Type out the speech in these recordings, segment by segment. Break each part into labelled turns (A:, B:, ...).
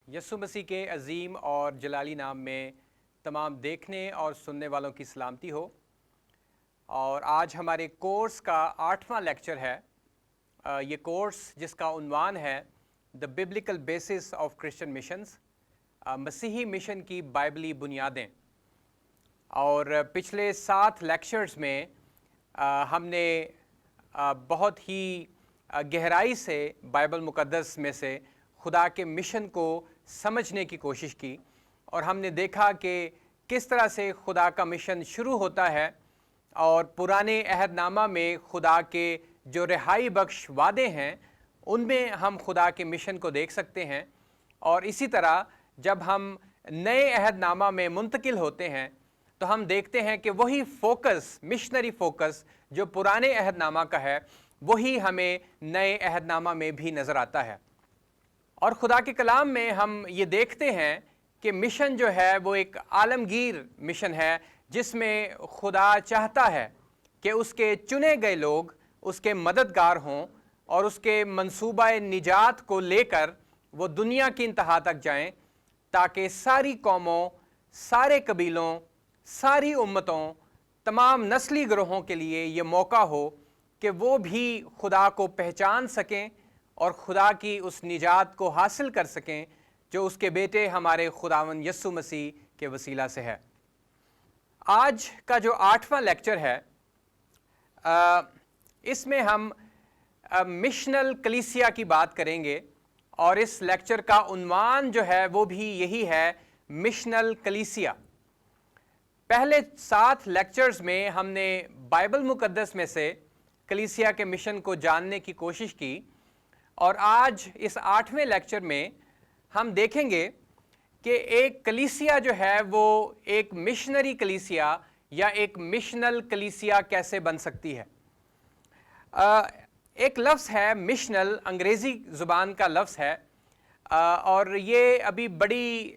A: یسوع مسیح کے عظیم اور جلالی نام میں تمام دیکھنے اور سننے والوں کی سلامتی ہو۔ اور آج ہمارے کورس کا 8واں لیکچر ہے۔ یہ کورس جس کا عنوان ہے the biblical basis of Christian missions, مسیحی مشن کی بائبلی بنیادیں۔ اور پچھلے 7 لیکچرز میں ہم نے بہت ہی گہرائی سے بائبل مقدس میں سے خدا کے مشن کو سمجھنے کی کوشش کی، اور ہم نے دیکھا کہ کس طرح سے خدا کا مشن شروع ہوتا ہے، اور پرانے عہد نامہ میں خدا کے جو رہائی بخش وعدے ہیں ان میں ہم خدا کے مشن کو دیکھ سکتے ہیں۔ اور اسی طرح جب ہم نئے عہد نامہ میں منتقل ہوتے ہیں تو ہم دیکھتے ہیں کہ وہی فوکس، مشنری فوکس جو پرانے عہد نامہ کا ہے، وہی ہمیں نئے عہد نامہ میں بھی نظر آتا ہے۔ اور خدا کے کلام میں ہم یہ دیکھتے ہیں کہ مشن جو ہے وہ ایک عالمگیر مشن ہے، جس میں خدا چاہتا ہے کہ اس کے چنے گئے لوگ اس کے مددگار ہوں، اور اس کے منصوبہ نجات کو لے کر وہ دنیا کی انتہا تک جائیں، تاکہ ساری قوموں، سارے قبیلوں، ساری امتوں، تمام نسلی گروہوں کے لیے یہ موقع ہو کہ وہ بھی خدا کو پہچان سکیں اور خدا کی اس نجات کو حاصل کر سکیں جو اس کے بیٹے ہمارے خداوند یسوع مسیح کے وسیلہ سے ہے۔ آج کا جو 8واں لیکچر ہے، اس میں ہم مشنل کلیسیا کی بات کریں گے، اور اس لیکچر کا عنوان جو ہے وہ بھی یہی ہے، مشنل کلیسیا۔ پہلے 7 لیکچرز میں ہم نے بائبل مقدس میں سے کلیسیا کے مشن کو جاننے کی کوشش کی، اور آج اس 8ویں لیکچر میں ہم دیکھیں گے کہ ایک کلیسیا جو ہے وہ ایک مشنری کلیسیا یا ایک مشنل کلیسیا کیسے بن سکتی ہے۔ ایک لفظ ہے مشنل، انگریزی زبان کا لفظ ہے، اور یہ ابھی بڑی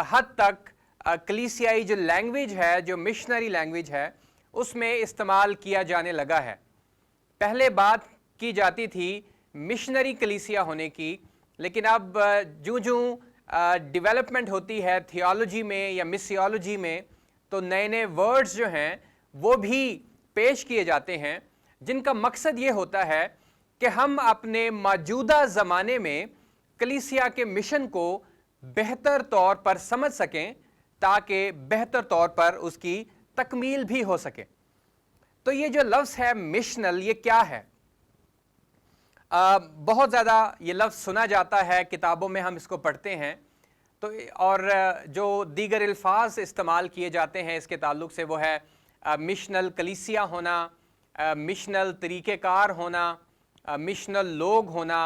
A: حد تک کلیسیائی جو لینگویج ہے، جو مشنری لینگویج ہے، اس میں استعمال کیا جانے لگا ہے۔ پہلے بات کی جاتی تھی مشنری کلیسیا ہونے کی، لیکن اب جوں ڈیولپمنٹ ہوتی ہے تھیولوجی میں یا مسیولوجی میں، تو نئے نئے ورڈز جو ہیں وہ بھی پیش کیے جاتے ہیں، جن کا مقصد یہ ہوتا ہے کہ ہم اپنے موجودہ زمانے میں کلیسیا کے مشن کو بہتر طور پر سمجھ سکیں، تاکہ بہتر طور پر اس کی تکمیل بھی ہو سکے۔ تو یہ جو لفظ ہے مشنل، یہ کیا ہے؟ بہت زیادہ یہ لفظ سنا جاتا ہے، کتابوں میں ہم اس کو پڑھتے ہیں، تو اور جو دیگر الفاظ استعمال کیے جاتے ہیں اس کے تعلق سے وہ ہے مشنل کلیسیا ہونا، مشنل طریقہ کار ہونا، مشنل لوگ ہونا،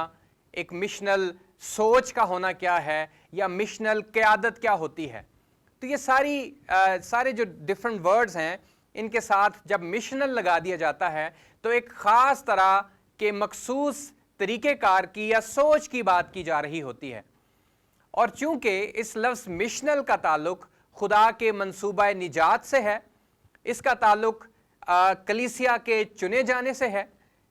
A: ایک مشنل سوچ کا ہونا کیا ہے، یا مشنل قیادت کیا ہوتی ہے۔ تو یہ سارے جو ڈیفرنٹ ورڈز ہیں، ان کے ساتھ جب مشنل لگا دیا جاتا ہے تو ایک خاص طرح کے مخصوص طریقہ کار کی یا سوچ کی بات کی جا رہی ہوتی ہے۔ اور چونکہ اس لفظ مشنل کا تعلق خدا کے منصوبہ نجات سے ہے، اس کا تعلق کلیسیا کے چنے جانے سے ہے،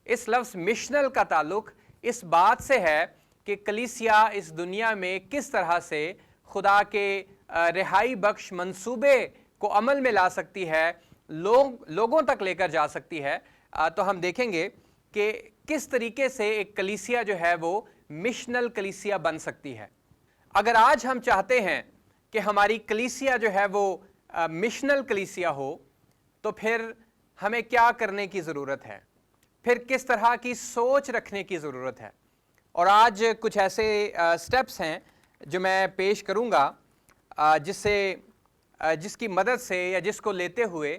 A: اس لفظ مشنل کا تعلق اس بات سے ہے کہ کلیسیا اس دنیا میں کس طرح سے خدا کے رہائی بخش منصوبے کو عمل میں لا سکتی ہے، لوگوں تک لے کر جا سکتی ہے۔ تو ہم دیکھیں گے کہ کس طریقے سے ایک کلیسیا جو ہے وہ مشنل کلیسیا بن سکتی ہے۔ اگر آج ہم چاہتے ہیں کہ ہماری کلیسیا جو ہے وہ مشنل کلیسیا ہو، تو پھر ہمیں کیا کرنے کی ضرورت ہے؟ پھر کس طرح کی سوچ رکھنے کی ضرورت ہے؟ اور آج کچھ ایسے سٹیپس ہیں جو میں پیش کروں گا، جس کی مدد سے یا جس کو لیتے ہوئے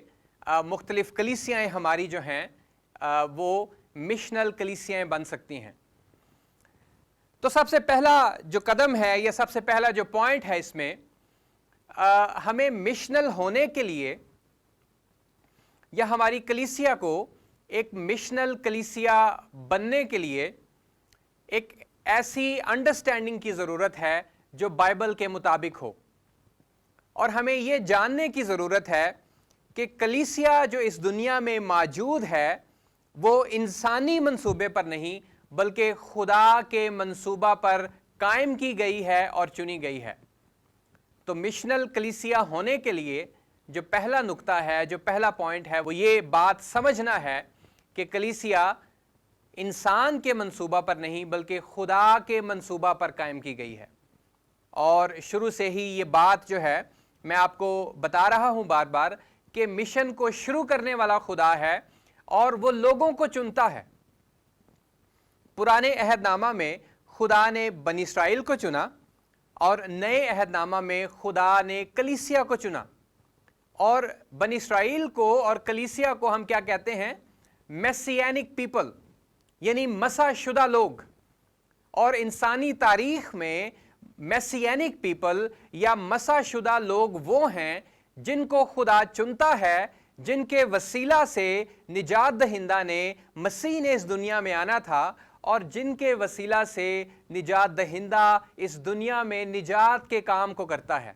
A: مختلف کلیسیاں ہماری جو ہیں وہ مشنل کلیسیاں بن سکتی ہیں۔ تو سب سے پہلا جو قدم ہے یا سب سے پہلا جو پوائنٹ ہے اس میں، ہمیں مشنل ہونے کے لیے یا ہماری کلیسیا کو ایک مشنل کلیسیا بننے کے لیے ایک ایسی انڈرسٹینڈنگ کی ضرورت ہے جو بائبل کے مطابق ہو، اور ہمیں یہ جاننے کی ضرورت ہے کہ کلیسیا جو اس دنیا میں موجود ہے وہ انسانی منصوبے پر نہیں بلکہ خدا کے منصوبہ پر قائم کی گئی ہے اور چنی گئی ہے۔ تو مشنل کلیسیا ہونے کے لیے جو پہلا نقطہ ہے، جو پہلا پوائنٹ ہے، وہ یہ بات سمجھنا ہے کہ کلیسیا انسان کے منصوبہ پر نہیں بلکہ خدا کے منصوبہ پر قائم کی گئی ہے۔ اور شروع سے ہی یہ بات جو ہے میں آپ کو بتا رہا ہوں بار بار کہ مشن کو شروع کرنے والا خدا ہے اور وہ لوگوں کو چنتا ہے۔ پرانے عہد نامہ میں خدا نے بنی اسرائیل کو چنا اور نئے عہد نامہ میں خدا نے کلیسیا کو چنا۔ اور بنی اسرائیل کو اور کلیسیا کو ہم کیا کہتے ہیں؟ میسیانک پیپل، یعنی مسح شدہ لوگ۔ اور انسانی تاریخ میں میسیانک پیپل یا مسح شدہ لوگ وہ ہیں جن کو خدا چنتا ہے، جن کے وسیلہ سے نجات دہندہ نے مسیح نے اس دنیا میں آنا تھا، اور جن کے وسیلہ سے نجات دہندہ اس دنیا میں نجات کے کام کو کرتا ہے۔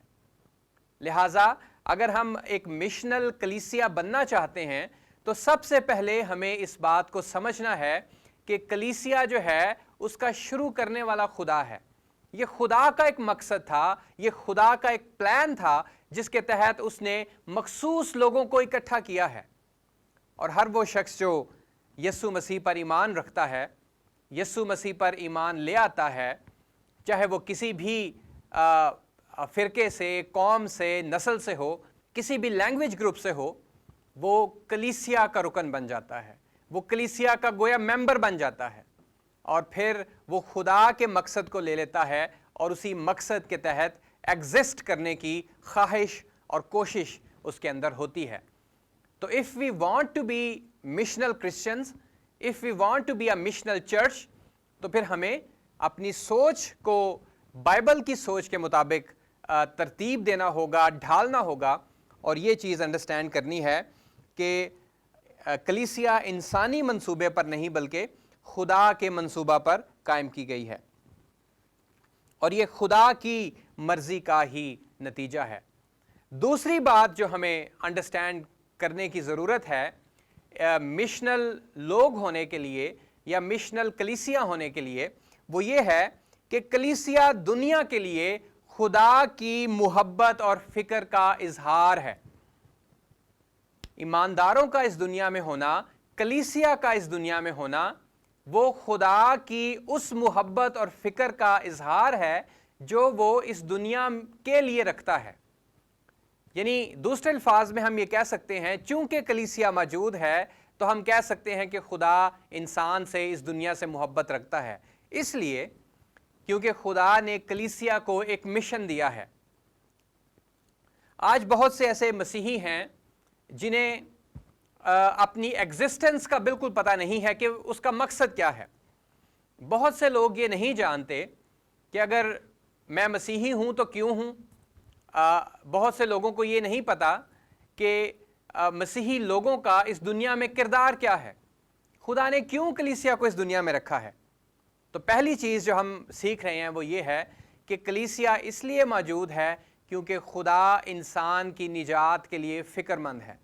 A: لہٰذا اگر ہم ایک مشنل کلیسیا بننا چاہتے ہیں تو سب سے پہلے ہمیں اس بات کو سمجھنا ہے کہ کلیسیا جو ہے اس کا شروع کرنے والا خدا ہے۔ یہ خدا کا ایک مقصد تھا، یہ خدا کا ایک پلان تھا جس کے تحت اس نے مخصوص لوگوں کو اکٹھا کیا ہے۔ اور ہر وہ شخص جو یسوع مسیح پر ایمان رکھتا ہے، یسوع مسیح پر ایمان لے آتا ہے، چاہے وہ کسی بھی فرقے سے، قوم سے، نسل سے ہو، کسی بھی لینگویج گروپ سے ہو، وہ کلیسیا کا رکن بن جاتا ہے، وہ کلیسیا کا گویا ممبر بن جاتا ہے، اور پھر وہ خدا کے مقصد کو لے لیتا ہے اور اسی مقصد کے تحت ایگزسٹ کرنے کی خواہش اور کوشش اس کے اندر ہوتی ہے۔ تو if we want to be missional Christians, if we want to be a missional church، تو پھر ہمیں اپنی سوچ کو بائبل کی سوچ کے مطابق ترتیب دینا ہوگا، ڈھالنا ہوگا، اور یہ چیز انڈرسٹینڈ کرنی ہے کہ کلیسیا انسانی منصوبے پر نہیں بلکہ خدا کے منصوبہ پر قائم کی گئی ہے، اور یہ خدا کی مرضی کا ہی نتیجہ ہے۔ دوسری بات جو ہمیں انڈرسٹینڈ کرنے کی ضرورت ہے مشنل لوگ ہونے کے لیے یا مشنل کلیسیا ہونے کے لیے، وہ یہ ہے کہ کلیسیا دنیا کے لیے خدا کی محبت اور فکر کا اظہار ہے۔ ایمانداروں کا اس دنیا میں ہونا، کلیسیا کا اس دنیا میں ہونا، وہ خدا کی اس محبت اور فکر کا اظہار ہے جو وہ اس دنیا کے لیے رکھتا ہے۔ یعنی دوسرے الفاظ میں ہم یہ کہہ سکتے ہیں، چونکہ کلیسیا موجود ہے تو ہم کہہ سکتے ہیں کہ خدا انسان سے، اس دنیا سے محبت رکھتا ہے، اس لیے کیونکہ خدا نے کلیسیا کو ایک مشن دیا ہے۔ آج بہت سے ایسے مسیحی ہیں جنہیں اپنی ایگزسٹنس کا بالکل پتہ نہیں ہے کہ اس کا مقصد کیا ہے۔ بہت سے لوگ یہ نہیں جانتے کہ اگر میں مسیحی ہوں تو کیوں ہوں۔ بہت سے لوگوں کو یہ نہیں پتا کہ مسیحی لوگوں کا اس دنیا میں کردار کیا ہے، خدا نے کیوں کلیسیا کو اس دنیا میں رکھا ہے۔ تو پہلی چیز جو ہم سیکھ رہے ہیں وہ یہ ہے کہ کلیسیا اس لیے موجود ہے کیونکہ خدا انسان کی نجات کے لیے فکر مند ہے،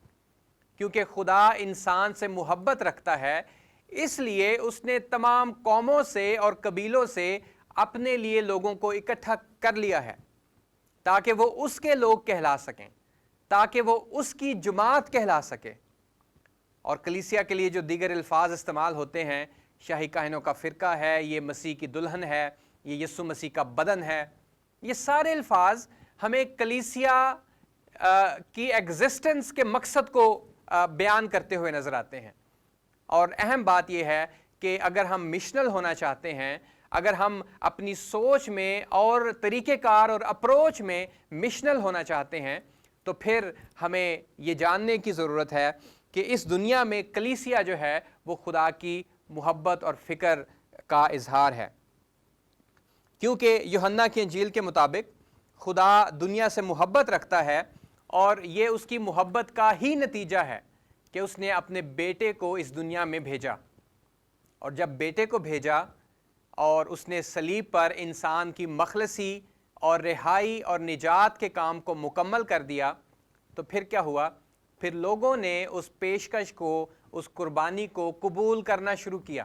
A: کیونکہ خدا انسان سے محبت رکھتا ہے، اس لیے اس نے تمام قوموں سے اور قبیلوں سے اپنے لیے لوگوں کو اکٹھا کر لیا ہے تاکہ وہ اس کے لوگ کہلا سکیں، تاکہ وہ اس کی جماعت کہلا سکے۔ اور کلیسیا کے لیے جو دیگر الفاظ استعمال ہوتے ہیں، شاہی کاہنوں کا فرقہ ہے، یہ مسیح کی دلہن ہے، یہ یسوع مسیح کا بدن ہے، یہ سارے الفاظ ہمیں کلیسیا کی ایگزسٹنس کے مقصد کو بیان کرتے ہوئے نظر آتے ہیں۔ اور اہم بات یہ ہے کہ اگر ہم مشنل ہونا چاہتے ہیں، اگر ہم اپنی سوچ میں اور طریقہ کار اور اپروچ میں مشنل ہونا چاہتے ہیں تو پھر ہمیں یہ جاننے کی ضرورت ہے کہ اس دنیا میں کلیسیا جو ہے وہ خدا کی محبت اور فکر کا اظہار ہے، کیونکہ یوحنا کی انجیل کے مطابق خدا دنیا سے محبت رکھتا ہے، اور یہ اس کی محبت کا ہی نتیجہ ہے کہ اس نے اپنے بیٹے کو اس دنیا میں بھیجا، اور جب بیٹے کو بھیجا اور اس نے صلیب پر انسان کی مخلصی اور رہائی اور نجات کے کام کو مکمل کر دیا، تو پھر کیا ہوا؟ پھر لوگوں نے اس پیشکش کو، اس قربانی کو قبول کرنا شروع کیا،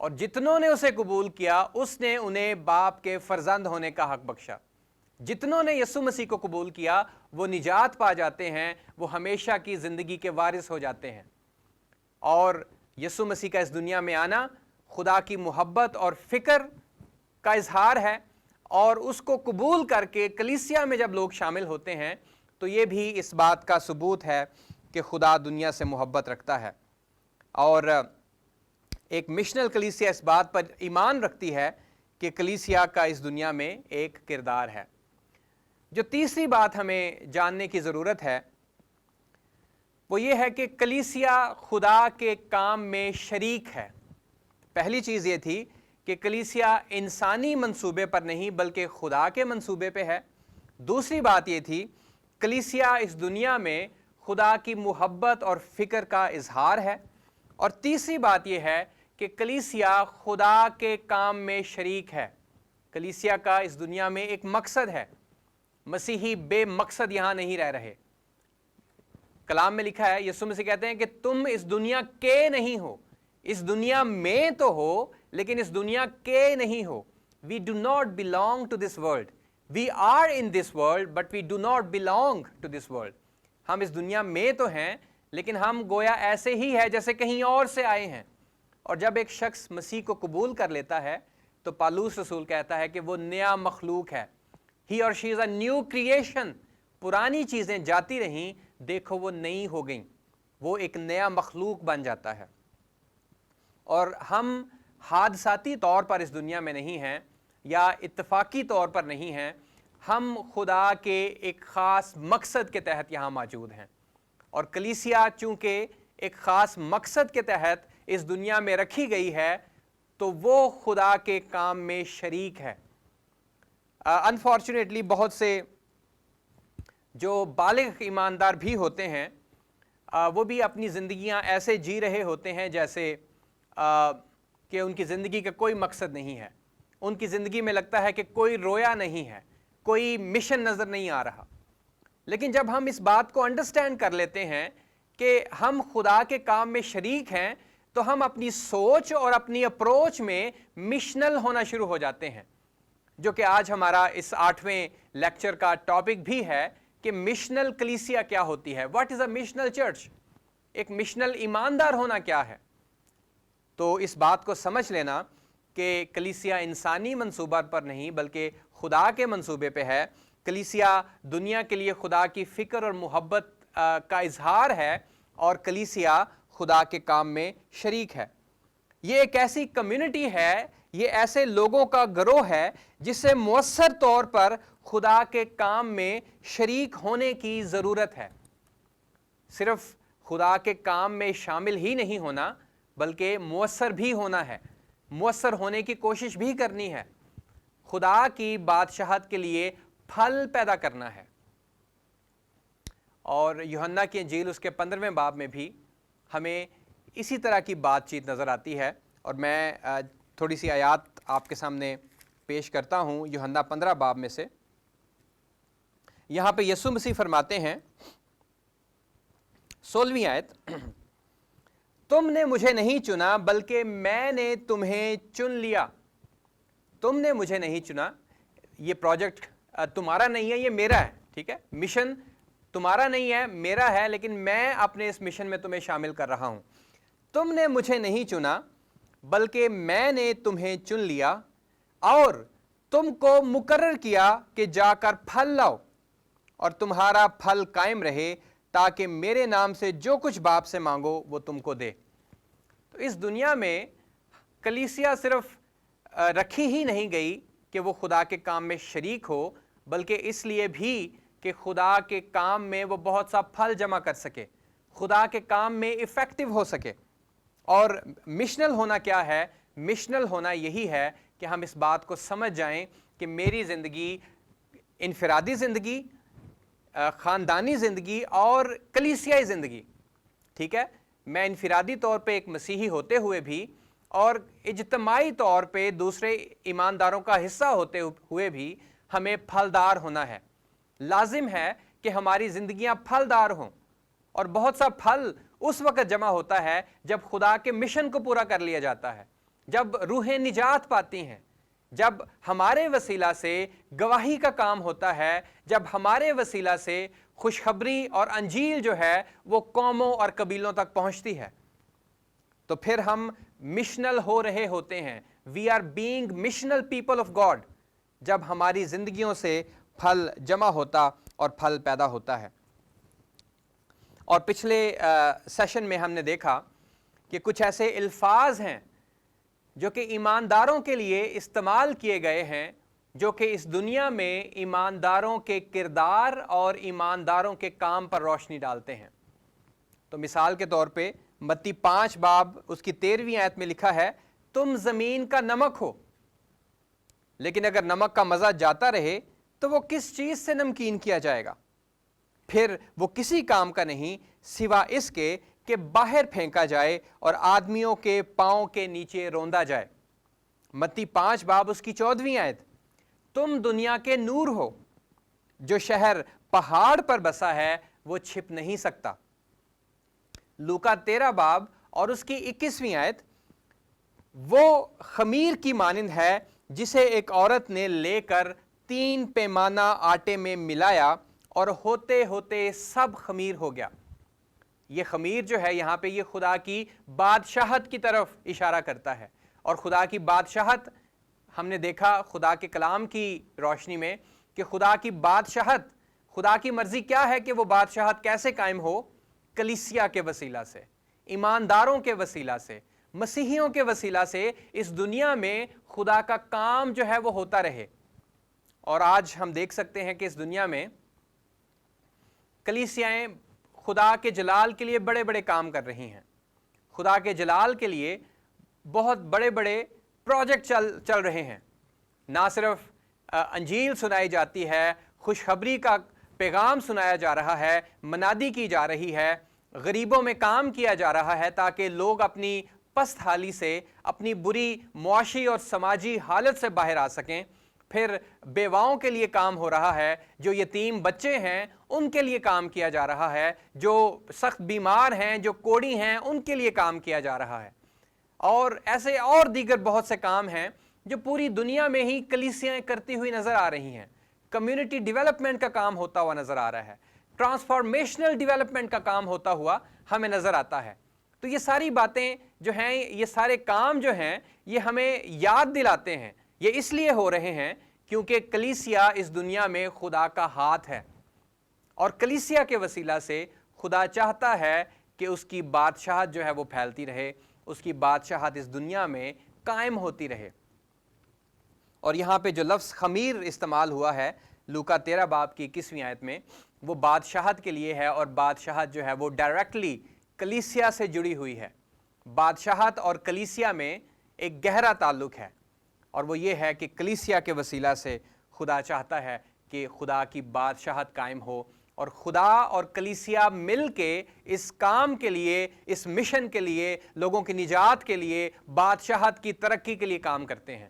A: اور جتنوں نے اسے قبول کیا اس نے انہیں باپ کے فرزند ہونے کا حق بخشا۔ جتنوں نے یسوع مسیح کو قبول کیا وہ نجات پا جاتے ہیں، وہ ہمیشہ کی زندگی کے وارث ہو جاتے ہیں۔ اور یسوع مسیح کا اس دنیا میں آنا خدا کی محبت اور فکر کا اظہار ہے، اور اس کو قبول کر کے کلیسیا میں جب لوگ شامل ہوتے ہیں تو یہ بھی اس بات کا ثبوت ہے کہ خدا دنیا سے محبت رکھتا ہے۔ اور ایک مشنل کلیسیا اس بات پر ایمان رکھتی ہے کہ کلیسیا کا اس دنیا میں ایک کردار ہے۔ جو تیسری بات ہمیں جاننے کی ضرورت ہے وہ یہ ہے کہ کلیسیا خدا کے کام میں شریک ہے۔ پہلی چیز یہ تھی کہ کلیسیا انسانی منصوبے پر نہیں بلکہ خدا کے منصوبے پہ ہے۔ دوسری بات یہ تھی کلیسیا اس دنیا میں خدا کی محبت اور فکر کا اظہار ہے۔ اور تیسری بات یہ ہے کہ کلیسیا خدا کے کام میں شریک ہے۔ کلیسیا کا اس دنیا میں ایک مقصد ہے۔ مسیحی بے مقصد یہاں نہیں رہ رہے۔ کلام میں لکھا ہے، یسوع مسیح کہتے ہیں کہ تم اس دنیا کے نہیں ہو، اس دنیا میں تو ہو لیکن اس دنیا کے نہیں ہو۔ We do not belong to this world. We are in this world but we do not belong to this world. ہم اس دنیا میں تو ہیں لیکن ہم گویا ایسے ہی ہے جیسے کہیں اور سے آئے ہیں۔ اور جب ایک شخص مسیح کو قبول کر لیتا ہے تو پالوس رسول کہتا ہے کہ وہ نیا مخلوق ہے۔ He or she is a new creation. پرانی چیزیں جاتی رہیں، دیکھو وہ نئی ہو گئیں، وہ ایک نیا مخلوق بن جاتا ہے۔ اور ہم حادثاتی طور پر اس دنیا میں نہیں ہیں یا اتفاقی طور پر نہیں ہیں، ہم خدا کے ایک خاص مقصد کے تحت یہاں موجود ہیں۔ اور کلیسیا چونکہ ایک خاص مقصد کے تحت اس دنیا میں رکھی گئی ہے تو وہ خدا کے کام میں شریک ہے۔ انفارچونیٹلی بہت سے جو بالغ ایماندار بھی ہوتے ہیں وہ بھی اپنی زندگیاں ایسے جی رہے ہوتے ہیں جیسے کہ ان کی زندگی کا کوئی مقصد نہیں ہے۔ ان کی زندگی میں لگتا ہے کہ کوئی رویا نہیں ہے، کوئی مشن نظر نہیں آ رہا۔ لیکن جب ہم اس بات کو انڈرسٹینڈ کر لیتے ہیں کہ ہم خدا کے کام میں شریک ہیں تو ہم اپنی سوچ اور اپنی اپروچ میں مشنل ہونا شروع ہو جاتے ہیں، جو کہ آج ہمارا اس 8ویں لیکچر کا ٹاپک بھی ہے کہ مشنل کلیسیا کیا ہوتی ہے۔ What is a missional church? ایک مشنل ایماندار ہونا کیا ہے؟ تو اس بات کو سمجھ لینا کہ کلیسیا انسانی منصوبہ پر نہیں بلکہ خدا کے منصوبے پہ ہے۔ کلیسیا دنیا کے لیے خدا کی فکر اور محبت کا اظہار ہے، اور کلیسیا خدا کے کام میں شریک ہے۔ یہ ایک ایسی کمیونٹی ہے، یہ ایسے لوگوں کا گروہ ہے جس سے مؤثر طور پر خدا کے کام میں شریک ہونے کی ضرورت ہے۔ صرف خدا کے کام میں شامل ہی نہیں ہونا بلکہ مؤثر بھی ہونا ہے، مؤثر ہونے کی کوشش بھی کرنی ہے، خدا کی بادشاہت کے لیے پھل پیدا کرنا ہے۔ اور یوحنا کی انجیل اس کے 15ویں باب میں بھی ہمیں اسی طرح کی بات چیت نظر آتی ہے، اور میں تھوڑی سی آیات آپ کے سامنے پیش کرتا ہوں یوحنا 15 باب میں سے۔ یہاں پہ یسوع مسیح فرماتے ہیں 16ویں آیت، تم نے مجھے نہیں چنا بلکہ میں نے تمہیں چن لیا۔ تم نے مجھے نہیں چنا، یہ پروجیکٹ تمہارا نہیں ہے، یہ میرا ہے، ٹھیک ہے؟ مشن تمہارا نہیں ہے، میرا ہے، لیکن میں اپنے اس مشن میں تمہیں شامل کر رہا ہوں۔ تم نے مجھے نہیں چنا بلکہ میں نے تمہیں چن لیا اور تم کو مقرر کیا کہ جا کر پھل لاؤ اور تمہارا پھل قائم رہے، تاکہ میرے نام سے جو کچھ باپ سے مانگو وہ تم کو دے۔ تو اس دنیا میں کلیسیا صرف رکھی ہی نہیں گئی کہ وہ خدا کے کام میں شریک ہو، بلکہ اس لیے بھی کہ خدا کے کام میں وہ بہت سا پھل جمع کر سکے، خدا کے کام میں ایفیکٹو ہو سکے۔ اور مشنل ہونا کیا ہے؟ مشنل ہونا یہی ہے کہ ہم اس بات کو سمجھ جائیں کہ میری زندگی، انفرادی زندگی، خاندانی زندگی اور کلیسیائی زندگی، ٹھیک ہے، میں انفرادی طور پہ ایک مسیحی ہوتے ہوئے بھی اور اجتماعی طور پہ دوسرے ایمانداروں کا حصہ ہوتے ہوئے بھی ہمیں پھلدار ہونا ہے۔ لازم ہے کہ ہماری زندگیاں پھلدار ہوں، اور بہت سا پھل اس وقت جمع ہوتا ہے جب خدا کے مشن کو پورا کر لیا جاتا ہے، جب روحیں نجات پاتی ہیں، جب ہمارے وسیلہ سے گواہی کا کام ہوتا ہے، جب ہمارے وسیلہ سے خوشخبری اور انجیل جو ہے وہ قوموں اور قبیلوں تک پہنچتی ہے، تو پھر ہم مشنل ہو رہے ہوتے ہیں. We are being missional people of God جب ہماری زندگیوں سے پھل جمع ہوتا اور پھل پیدا ہوتا ہے. اور پچھلے سیشن میں ہم نے دیکھا کہ کچھ ایسے الفاظ ہیں جو کہ ایمانداروں کے لیے استعمال کیے گئے ہیں، جو کہ اس دنیا میں ایمانداروں کے کردار اور ایمانداروں کے کام پر روشنی ڈالتے ہیں. تو مثال کے طور پہ متی 5 باب اس کی 13ویں آیت میں لکھا ہے، تم زمین کا نمک ہو، لیکن اگر نمک کا مزہ جاتا رہے تو وہ کس چیز سے نمکین کیا جائے گا؟ پھر وہ کسی کام کا نہیں سوا اس کے کہ باہر پھینکا جائے اور آدمیوں کے پاؤں کے نیچے روندا جائے. متی 5 باب اس کی 14ویں آیت، تم دنیا کے نور ہو، جو شہر پہاڑ پر بسا ہے وہ چھپ نہیں سکتا. لوکا 13 باب اور اس کی 21ویں آیت، وہ خمیر کی مانند ہے جسے ایک عورت نے لے کر 3 پیمانہ آٹے میں ملایا اور ہوتے ہوتے سب خمیر ہو گیا. یہ خمیر جو ہے یہاں پہ یہ خدا کی بادشاہت کی طرف اشارہ کرتا ہے، اور خدا کی بادشاہت ہم نے دیکھا خدا کے کلام کی روشنی میں کہ خدا کی بادشاہت، خدا کی مرضی کیا ہے کہ وہ بادشاہت کیسے قائم ہو؟ کلیسیا کے وسیلہ سے، ایمانداروں کے وسیلہ سے، مسیحیوں کے وسیلہ سے اس دنیا میں خدا کا کام جو ہے وہ ہوتا رہے. اور آج ہم دیکھ سکتے ہیں کہ اس دنیا میں کلیسیائیں خدا کے جلال کے لیے بڑے بڑے کام کر رہی ہیں. خدا کے جلال کے لیے بہت بڑے بڑے پروجیکٹ چل رہے ہیں. نہ صرف انجیل سنائی جاتی ہے، خوشخبری کا پیغام سنایا جا رہا ہے، منادی کی جا رہی ہے، غریبوں میں کام کیا جا رہا ہے تاکہ لوگ اپنی پست حالی سے، اپنی بری معاشی اور سماجی حالت سے باہر آ سکیں. پھر بیواؤں کے لیے کام ہو رہا ہے، جو یتیم بچے ہیں ان کے لیے کام کیا جا رہا ہے، جو سخت بیمار ہیں، جو کوڑی ہیں ان کے لیے کام کیا جا رہا ہے. اور ایسے اور دیگر بہت سے کام ہیں جو پوری دنیا میں ہی کلیسیاں کرتی ہوئی نظر آ رہی ہیں. کمیونٹی ڈیولپمنٹ کا کام ہوتا ہوا نظر آ رہا ہے، ٹرانسفارمیشنل ڈیولپمنٹ کا کام ہوتا ہوا ہمیں نظر آتا ہے. تو یہ ساری باتیں جو ہیں، یہ سارے کام جو ہیں، یہ ہمیں یاد دلاتے ہیں. یہ اس لیے ہو رہے ہیں کیونکہ کلیسیا اس دنیا میں خدا کا ہاتھ ہے، اور کلیسیا کے وسیلہ سے خدا چاہتا ہے کہ اس کی بادشاہت جو ہے وہ پھیلتی رہے، اس کی بادشاہت اس دنیا میں قائم ہوتی رہے. اور یہاں پہ جو لفظ خمیر استعمال ہوا ہے لوکا 13 باب کی 21ویں آیت میں، وہ بادشاہت کے لیے ہے، اور بادشاہت جو ہے وہ ڈائریکٹلی کلیسیا سے جڑی ہوئی ہے. بادشاہت اور کلیسیا میں ایک گہرا تعلق ہے، اور وہ یہ ہے کہ کلیسیا کے وسیلہ سے خدا چاہتا ہے کہ خدا کی بادشاہت قائم ہو، اور خدا اور کلیسیا مل کے اس کام کے لیے، اس مشن کے لیے، لوگوں کی نجات کے لیے، بادشاہت کی ترقی کے لیے کام کرتے ہیں.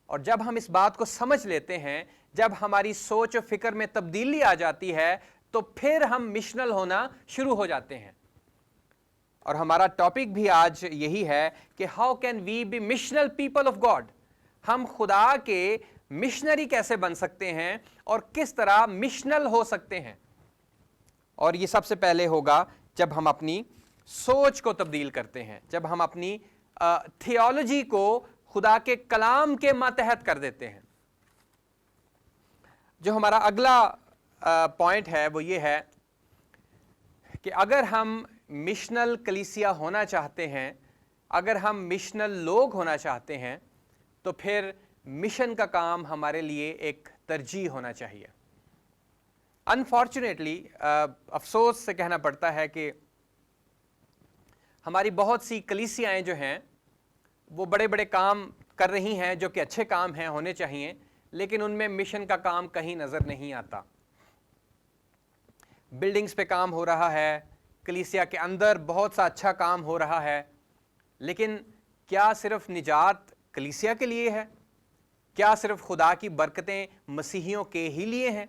A: اور جب ہم اس بات کو سمجھ لیتے ہیں، جب ہماری سوچ و فکر میں تبدیلی آ جاتی ہے، تو پھر ہم مشنل ہونا شروع ہو جاتے ہیں. اور ہمارا ٹاپک بھی آج یہی ہے کہ how can we be missional people of God. ہم خدا کے مشنری کیسے بن سکتے ہیں اور کس طرح مشنل ہو سکتے ہیں. اور یہ سب سے پہلے ہوگا جب ہم اپنی سوچ کو تبدیل کرتے ہیں، جب ہم اپنی تھیولوجی کو خدا کے کلام کے ماتحت کر دیتے ہیں. جو ہمارا اگلا پوائنٹ ہے وہ یہ ہے کہ اگر ہم مشنل کلیسیا ہونا چاہتے ہیں، اگر ہم مشنل لوگ ہونا چاہتے ہیں، تو پھر مشن کا کام ہمارے لیے ایک ترجیح ہونا چاہیے. انفارچونیٹلی افسوس سے کہنا پڑتا ہے کہ ہماری بہت سی کلیسیائیں جو ہیں وہ بڑے بڑے کام کر رہی ہیں جو کہ اچھے کام ہیں، ہونے چاہیے، لیکن ان میں مشن کا کام کہیں نظر نہیں آتا. بلڈنگز پہ کام ہو رہا ہے، کلیسیا کے اندر بہت سا اچھا کام ہو رہا ہے، لیکن کیا صرف نجات کلیسیا کے لیے ہے؟ کیا صرف خدا کی برکتیں مسیحیوں کے ہی لیے ہیں؟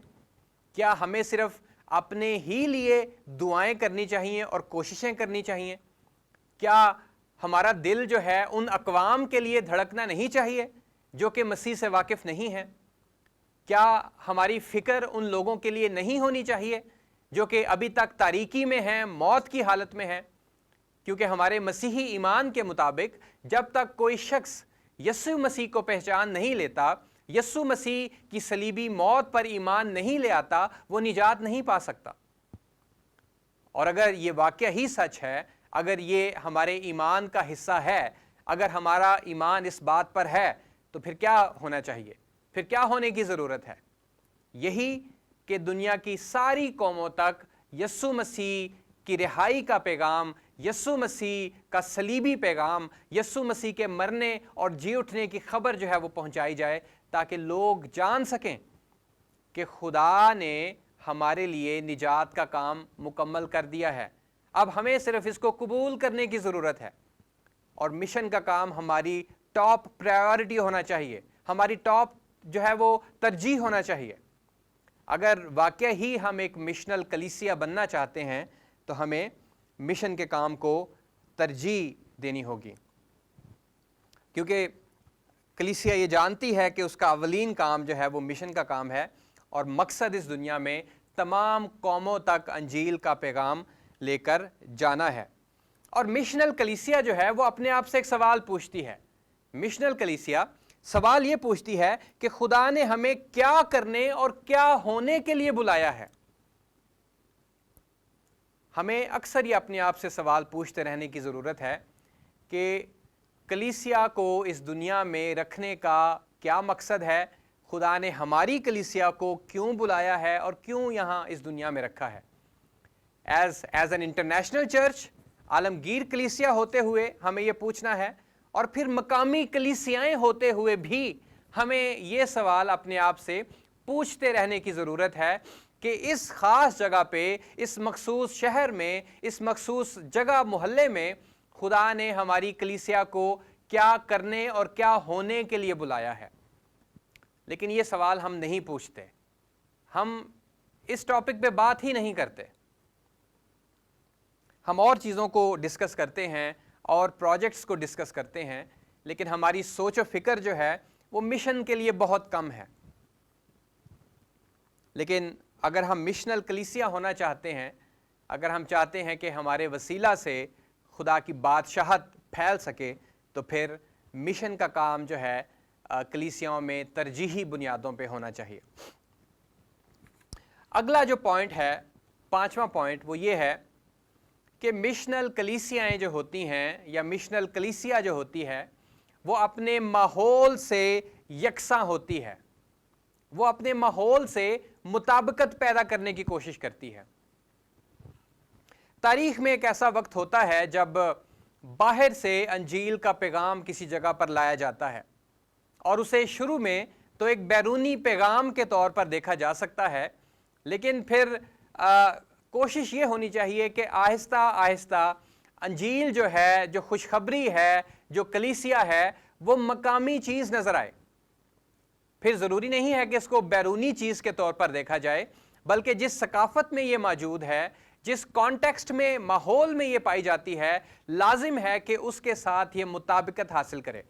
A: کیا ہمیں صرف اپنے ہی لیے دعائیں کرنی چاہیے اور کوششیں کرنی چاہیے؟ کیا ہمارا دل جو ہے ان اقوام کے لیے دھڑکنا نہیں چاہیے جو کہ مسیح سے واقف نہیں ہیں؟ کیا ہماری فکر ان لوگوں کے لیے نہیں ہونی چاہیے جو کہ ابھی تک تاریکی میں ہیں، موت کی حالت میں ہیں؟ کیونکہ ہمارے مسیحی ایمان کے مطابق جب تک کوئی شخص یسوع مسیح کو پہچان نہیں لیتا، یسوع مسیح کی صلیبی موت پر ایمان نہیں لے آتا، وہ نجات نہیں پا سکتا۔ اور اگر یہ واقعہ ہی سچ ہے، اگر یہ ہمارے ایمان کا حصہ ہے، اگر ہمارا ایمان اس بات پر ہے، تو پھر کیا ہونا چاہیے؟ پھر کیا ہونے کی ضرورت ہے؟ یہی کہ دنیا کی ساری قوموں تک یسوع مسیح کی رہائی کا پیغام، یسوع مسیح کا صلیبی پیغام، یسوع مسیح کے مرنے اور جی اٹھنے کی خبر جو ہے وہ پہنچائی جائے، تاکہ لوگ جان سکیں کہ خدا نے ہمارے لیے نجات کا کام مکمل کر دیا ہے۔ اب ہمیں صرف اس کو قبول کرنے کی ضرورت ہے، اور مشن کا کام ہماری ٹاپ پرائیورٹی ہونا چاہیے، ہماری ٹاپ جو ہے وہ ترجیح ہونا چاہیے۔ اگر واقعہ ہی ہم ایک مشنل کلیسیا بننا چاہتے ہیں تو ہمیں مشن کے کام کو ترجیح دینی ہوگی، کیونکہ کلیسیا یہ جانتی ہے کہ اس کا اولین کام جو ہے وہ مشن کا کام ہے، اور مقصد اس دنیا میں تمام قوموں تک انجیل کا پیغام لے کر جانا ہے۔ اور مشنل کلیسیا جو ہے وہ اپنے آپ سے ایک سوال پوچھتی ہے۔ مشنل کلیسیا سوال یہ پوچھتی ہے کہ خدا نے ہمیں کیا کرنے اور کیا ہونے کے لیے بلایا ہے۔ ہمیں اکثر یہ اپنے آپ سے سوال پوچھتے رہنے کی ضرورت ہے کہ کلیسیا کو اس دنیا میں رکھنے کا کیا مقصد ہے، خدا نے ہماری کلیسیا کو کیوں بلایا ہے اور کیوں یہاں اس دنیا میں رکھا ہے۔ ایز این انٹرنیشنل چرچ، عالمگیر کلیسیا ہوتے ہوئے ہمیں یہ پوچھنا ہے، اور پھر مقامی کلیسیائیں ہوتے ہوئے بھی ہمیں یہ سوال اپنے آپ سے پوچھتے رہنے کی ضرورت ہے کہ اس خاص جگہ پہ، اس مخصوص شہر میں، اس مخصوص جگہ محلے میں خدا نے ہماری کلیسیا کو کیا کرنے اور کیا ہونے کے لیے بلایا ہے۔ لیکن یہ سوال ہم نہیں پوچھتے، ہم اس ٹاپک پہ بات ہی نہیں کرتے، ہم اور چیزوں کو ڈسکس کرتے ہیں اور پروجیکٹس کو ڈسکس کرتے ہیں، لیکن ہماری سوچ و فکر جو ہے وہ مشن کے لیے بہت کم ہے۔ لیکن اگر ہم مشنل کلیسیا ہونا چاہتے ہیں، اگر ہم چاہتے ہیں کہ ہمارے وسیلہ سے خدا کی بادشاہت پھیل سکے، تو پھر مشن کا کام جو ہے کلیسیاؤں میں ترجیحی بنیادوں پہ ہونا چاہیے۔ اگلا جو پوائنٹ ہے، 5واں پوائنٹ، وہ یہ ہے کہ مشنل کلیسیائیں جو ہوتی ہیں یا مشنل کلیسیا جو ہوتی ہے وہ اپنے ماحول سے یکساں ہوتی ہے، وہ اپنے ماحول سے مطابقت پیدا کرنے کی کوشش کرتی ہے۔ تاریخ میں ایک ایسا وقت ہوتا ہے جب باہر سے انجیل کا پیغام کسی جگہ پر لایا جاتا ہے، اور اسے شروع میں تو ایک بیرونی پیغام کے طور پر دیکھا جا سکتا ہے، لیکن پھر کوشش یہ ہونی چاہیے کہ آہستہ آہستہ انجیل جو ہے، جو خوشخبری ہے، جو کلیسیا ہے، وہ مقامی چیز نظر آئے۔ پھر ضروری نہیں ہے کہ اس کو بیرونی چیز کے طور پر دیکھا جائے، بلکہ جس ثقافت میں یہ موجود ہے، جس کانٹیکسٹ میں، ماحول میں یہ پائی جاتی ہے، لازم ہے کہ اس کے ساتھ یہ مطابقت حاصل کرے۔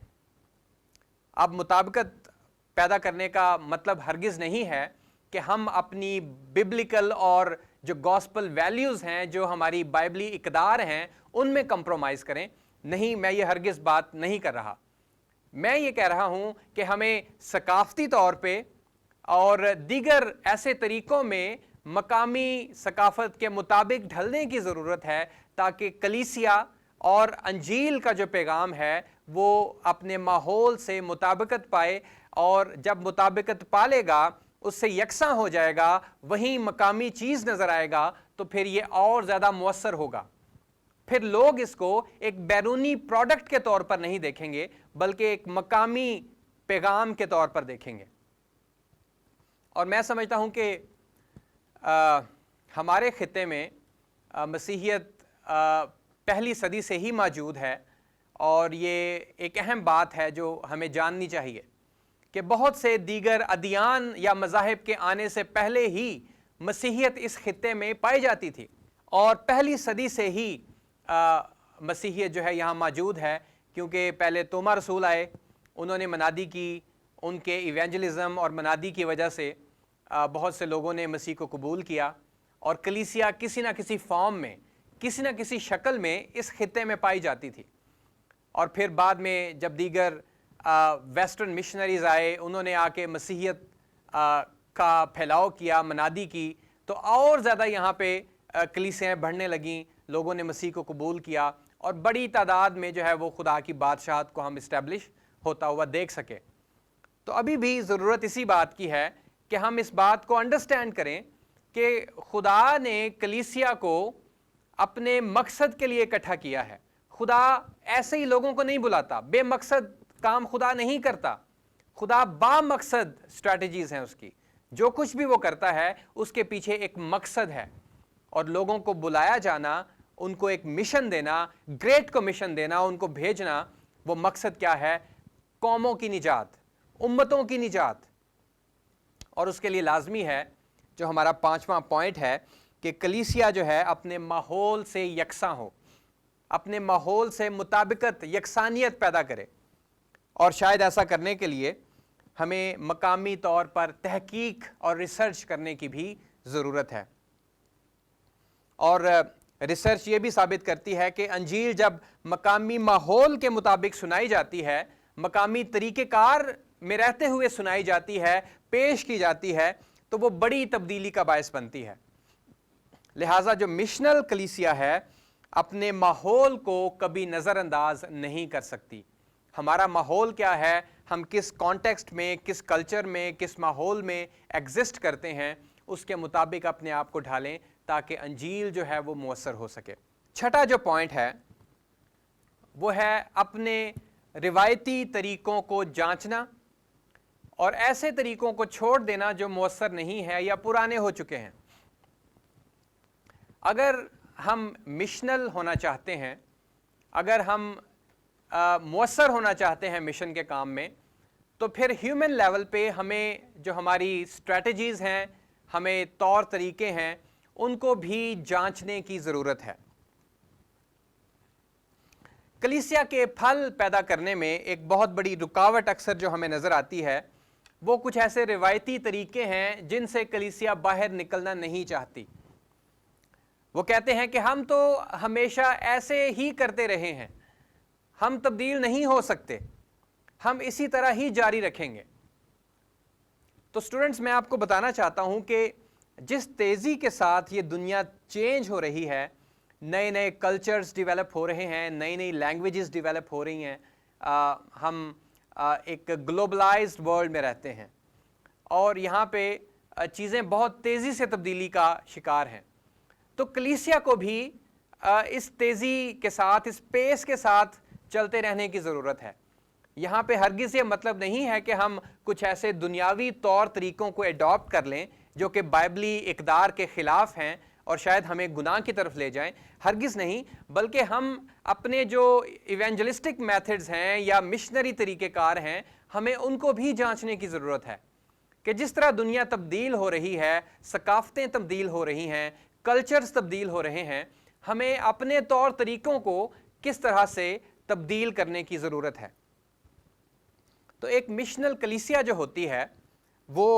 A: اب مطابقت پیدا کرنے کا مطلب ہرگز نہیں ہے کہ ہم اپنی ببلیکل اور جو گاسپل ویلیوز ہیں، جو ہماری بائبلی اقدار ہیں، ان میں کمپرومائز کریں۔ نہیں، میں یہ ہرگز بات نہیں کر رہا۔ میں یہ کہہ رہا ہوں کہ ہمیں ثقافتی طور پہ اور دیگر ایسے طریقوں میں مقامی ثقافت کے مطابق ڈھلنے کی ضرورت ہے، تاکہ کلیسیا اور انجیل کا جو پیغام ہے وہ اپنے ماحول سے مطابقت پائے، اور جب مطابقت پالے گا، اس سے یکساں ہو جائے گا، وہیں مقامی چیز نظر آئے گا، تو پھر یہ اور زیادہ مؤثر ہوگا۔ پھر لوگ اس کو ایک بیرونی پروڈکٹ کے طور پر نہیں دیکھیں گے، بلکہ ایک مقامی پیغام کے طور پر دیکھیں گے۔ اور میں سمجھتا ہوں کہ ہمارے خطے میں مسیحیت پہلی صدی سے ہی موجود ہے، اور یہ ایک اہم بات ہے جو ہمیں جاننی چاہیے کہ بہت سے دیگر ادیان یا مذاہب کے آنے سے پہلے ہی مسیحیت اس خطے میں پائی جاتی تھی، اور پہلی صدی سے ہی مسیحیت جو ہے یہاں موجود ہے، کیونکہ پہلے توما رسول آئے، انہوں نے منادی کی، ان کے ایونجلزم اور منادی کی وجہ سے بہت سے لوگوں نے مسیح کو قبول کیا، اور کلیسیا کسی نہ کسی فارم میں، کسی نہ کسی شکل میں اس خطے میں پائی جاتی تھی۔ اور پھر بعد میں جب دیگر ویسٹرن مشنریز آئے، انہوں نے آ کے مسیحیت کا پھیلاؤ کیا، منادی کی، تو اور زیادہ یہاں پہ کلیسیاں بڑھنے لگیں، لوگوں نے مسیح کو قبول کیا، اور بڑی تعداد میں جو ہے وہ خدا کی بادشاہت کو ہم اسٹیبلش ہوتا ہوا دیکھ سکے۔ تو ابھی بھی ضرورت اسی بات کی ہے کہ ہم اس بات کو انڈرسٹینڈ کریں کہ خدا نے کلیسیا کو اپنے مقصد کے لیے اکٹھا کیا ہے۔ خدا ایسے ہی لوگوں کو نہیں بلاتا، بے مقصد کام خدا نہیں کرتا۔ خدا با مقصد اسٹریٹجیز ہیں اس کی، جو کچھ بھی وہ کرتا ہے اس کے پیچھے ایک مقصد ہے، اور لوگوں کو بلایا جانا، ان کو ایک مشن دینا، گریٹ کمیشن دینا، ان کو بھیجنا، وہ مقصد کیا ہے؟ قوموں کی نجات، امتوں کی نجات۔ اور اس کے لیے لازمی ہے، جو ہمارا 5واں پوائنٹ ہے، کہ کلیسیا جو ہے اپنے ماحول سے یکساں ہو، اپنے ماحول سے مطابقت، یکسانیت پیدا کرے۔ اور شاید ایسا کرنے کے لیے ہمیں مقامی طور پر تحقیق اور ریسرچ کرنے کی بھی ضرورت ہے۔ اور ریسرچ یہ بھی ثابت کرتی ہے کہ انجیل جب مقامی ماحول کے مطابق سنائی جاتی ہے، مقامی طریقہ کار میں رہتے ہوئے سنائی جاتی ہے، پیش کی جاتی ہے، تو وہ بڑی تبدیلی کا باعث بنتی ہے۔ لہٰذا جو مشنل کلیسیا ہے اپنے ماحول کو کبھی نظر انداز نہیں کر سکتی۔ ہمارا ماحول کیا ہے، ہم کس کانٹیکسٹ میں، کس کلچر میں، کس ماحول میں ایگزسٹ کرتے ہیں، اس کے مطابق اپنے آپ کو ڈھالیں تاکہ انجیل جو ہے وہ مؤثر ہو سکے۔ چھٹا جو پوائنٹ ہے وہ ہے اپنے روایتی طریقوں کو جانچنا اور ایسے طریقوں کو چھوڑ دینا جو مؤثر نہیں ہے یا پرانے ہو چکے ہیں۔ اگر ہم مشنل ہونا چاہتے ہیں، اگر ہم مؤثر ہونا چاہتے ہیں مشن کے کام میں، تو پھر ہیومن لیول پہ ہمیں جو ہماری اسٹریٹجیز ہیں، ہمیں طور طریقے ہیں، ان کو بھی جانچنے کی ضرورت ہے۔ کلیسیا کے پھل پیدا کرنے میں ایک بہت بڑی رکاوٹ اکثر جو ہمیں نظر آتی ہے، وہ کچھ ایسے روایتی طریقے ہیں جن سے کلیسیا باہر نکلنا نہیں چاہتی۔ وہ کہتے ہیں کہ ہم تو ہمیشہ ایسے ہی کرتے رہے ہیں، ہم تبدیل نہیں ہو سکتے، ہم اسی طرح ہی جاری رکھیں گے۔ تو سٹوڈنٹس، میں آپ کو بتانا چاہتا ہوں کہ جس تیزی کے ساتھ یہ دنیا چینج ہو رہی ہے، نئے نئے کلچرز ڈیولپ ہو رہے ہیں، نئی نئی لینگویجز ڈیولپ ہو رہی ہیں، ہم ایک گلوبلائزڈ ورلڈ میں رہتے ہیں، اور یہاں پہ چیزیں بہت تیزی سے تبدیلی کا شکار ہیں۔ تو کلیسیا کو بھی اس تیزی کے ساتھ، اس پیس کے ساتھ چلتے رہنے کی ضرورت ہے۔ یہاں پہ ہرگز یہ مطلب نہیں ہے کہ ہم کچھ ایسے دنیاوی طور طریقوں کو ایڈاپٹ کر لیں جو کہ بائبلی اقدار کے خلاف ہیں اور شاید ہمیں گناہ کی طرف لے جائیں، ہرگز نہیں، بلکہ ہم اپنے جو ایونجلسٹک میتھڈز ہیں یا مشنری طریقہ کار ہیں، ہمیں ان کو بھی جانچنے کی ضرورت ہے کہ جس طرح دنیا تبدیل ہو رہی ہے، ثقافتیں تبدیل ہو رہی ہیں، کلچرز تبدیل ہو رہے ہیں، ہمیں اپنے طور طریقوں کو کس طرح سے تبدیل کرنے کی ضرورت ہے۔ تو ایک مشنل کلیسیا جو ہوتی ہے وہ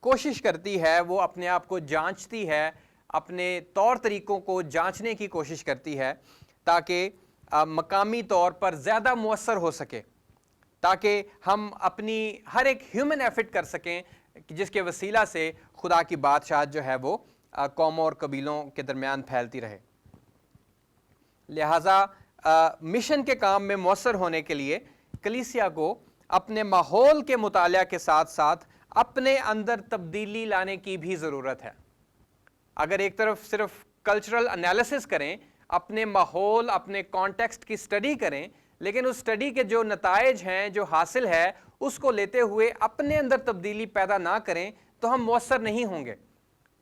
A: کوشش کرتی ہے، وہ اپنے آپ کو جانچتی ہے، اپنے طور طریقوں کو جانچنے کی کوشش کرتی ہے تاکہ مقامی طور پر زیادہ مؤثر ہو سکے، تاکہ ہم اپنی ہر ایک ہیومن ایفٹ کر سکیں جس کے وسیلہ سے خدا کی بادشاہت جو ہے وہ قوموں اور قبیلوں کے درمیان پھیلتی رہے۔ لہٰذا مشن کے کام میں مؤثر ہونے کے لیے کلیسیا کو اپنے ماحول کے مطالعہ کے ساتھ ساتھ اپنے اندر تبدیلی لانے کی بھی ضرورت ہے۔ اگر ایک طرف صرف کلچرل انالیسس کریں، اپنے ماحول، اپنے کانٹیکسٹ کی سٹڈی کریں، لیکن اس سٹڈی کے جو نتائج ہیں، جو حاصل ہے، اس کو لیتے ہوئے اپنے اندر تبدیلی پیدا نہ کریں تو ہم مؤثر نہیں ہوں گے۔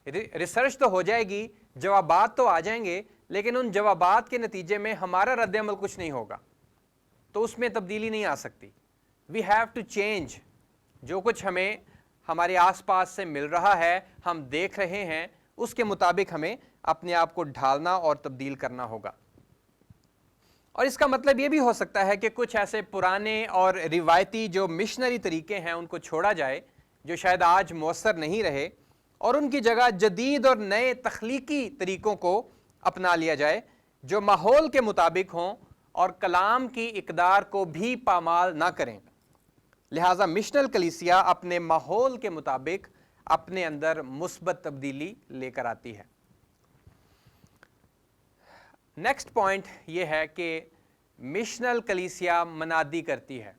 A: ریسرچ تو ہو جائے گی، جوابات تو آ جائیں گے، لیکن ان جوابات کے نتیجے میں ہمارا رد عمل کچھ نہیں ہوگا، تو اس میں تبدیلی نہیں آ سکتی۔ We have to change. جو کچھ ہمیں ہمارے آس پاس سے مل رہا ہے، ہم دیکھ رہے ہیں، اس کے مطابق ہمیں اپنے آپ کو ڈھالنا اور تبدیل کرنا ہوگا۔ اور اس کا مطلب یہ بھی ہو سکتا ہے کہ کچھ ایسے پرانے اور روایتی جو مشنری طریقے ہیں ان کو چھوڑا جائے جو شاید آج مؤثر نہیں رہے، اور ان کی جگہ جدید اور نئے تخلیقی طریقوں کو اپنا لیا جائے جو ماحول کے مطابق ہوں اور کلام کی اقدار کو بھی پامال نہ کریں۔ لہٰذا مشنل کلیسیا اپنے ماحول کے مطابق اپنے اندر مثبت تبدیلی لے کر آتی ہے۔ نیکسٹ پوائنٹ یہ ہے کہ مشنل کلیسیا منادی کرتی ہے۔